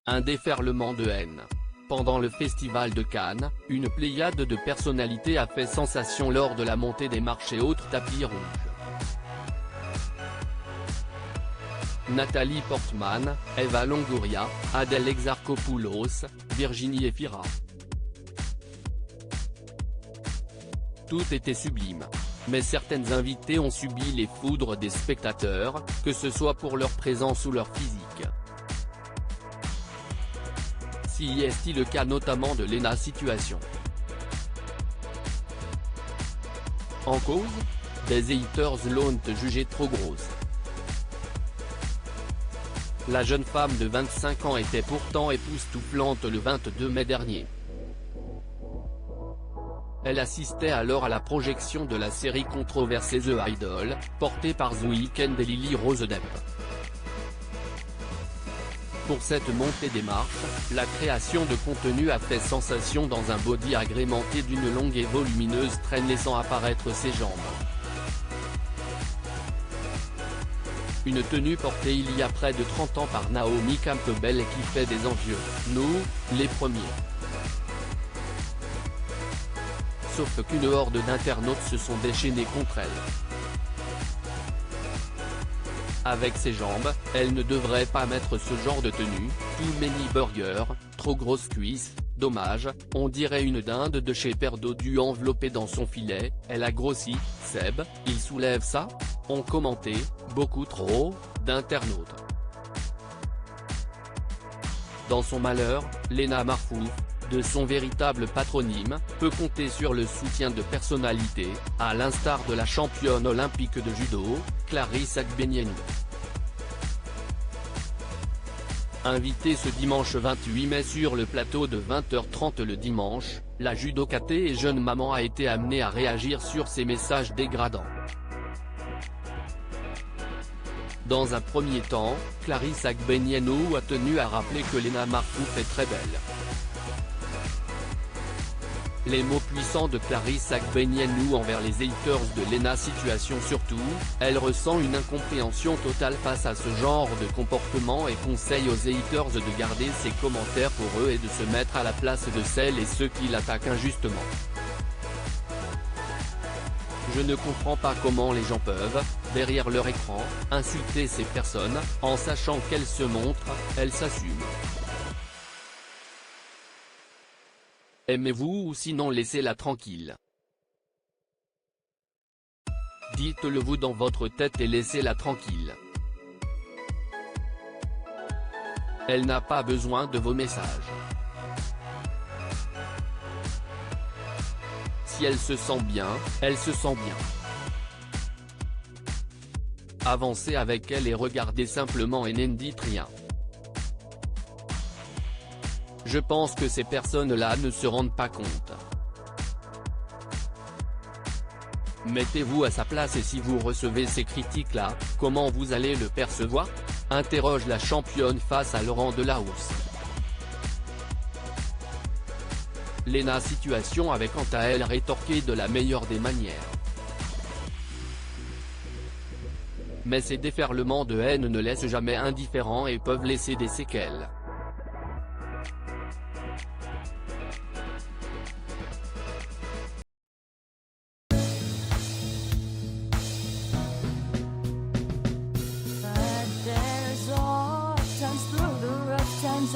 Un déferlement de haine. Pendant le festival de Cannes, une pléiade de personnalités a fait sensation lors de la montée des marches et autres tapis rouges. Nathalie Portman, Eva Longoria, Adèle Exarchopoulos, Virginie Efira. Tout était sublime. Mais certaines invitées ont subi les foudres des spectateurs, que ce soit pour leur présence ou leur physique. Si est-il le cas notamment de Léna Situation. En cause, des haters l'ont jugée trop grosse. La jeune femme de 25 ans était pourtant époustouflante le 22 mai dernier. Elle assistait alors à la projection de la série controversée The Idol, portée par The Weeknd et Lily Rose Depp. Pour cette montée des marches, la création de contenu a fait sensation dans un body agrémenté d'une longue et volumineuse traîne laissant apparaître ses jambes. Une tenue portée il y a près de 30 ans par Naomi Campbell et qui fait des envieux, nous, les premiers. Sauf qu'une horde d'internautes se sont déchaînés contre elle. Avec ses jambes, elle ne devrait pas mettre ce genre de tenue, too many burgers, trop grosses cuisses, dommage, on dirait une dinde de chez Perdodu enveloppée dans son filet, elle a grossi, Seb, il soulève ça ? Ont commenté, beaucoup trop, d'internautes. Dans son malheur, Léna Marfouf, de son véritable patronyme, peut compter sur le soutien de personnalités, à l'instar de la championne olympique de judo, Clarisse Agbenienou. Invitée ce dimanche 28 mai sur le plateau de 20h30 le dimanche, la judokatée et jeune maman a été amenée à réagir sur ces messages dégradants. Dans un premier temps, Clarisse Agbenienou a tenu à rappeler que Léna Marfouf est très belle. Les mots puissants de Clarisse Agbenienou envers les haters de Léna Situation surtout, elle ressent une incompréhension totale face à ce genre de comportement et conseille aux haters de garder ses commentaires pour eux et de se mettre à la place de celles et ceux qui l'attaquent injustement. Je ne comprends pas comment les gens peuvent, derrière leur écran, insulter ces personnes, en sachant qu'elles se montrent, elles s'assument. Aimez-vous ou sinon laissez-la tranquille. Dites-le vous dans votre tête et laissez-la tranquille. Elle n'a pas besoin de vos messages. Si elle se sent bien, elle se sent bien. Avancez avec elle et regardez simplement et n'en dites rien. Je pense que ces personnes-là ne se rendent pas compte. Mettez-vous à sa place et si vous recevez ces critiques-là, comment vous allez le percevoir ? Interroge la championne face à Laurent Delahousse. Léna Situation avait quant à elle rétorqué de la meilleure des manières. Mais ces déferlements de haine ne laissent jamais indifférents et peuvent laisser des séquelles. But there's all times through the rough times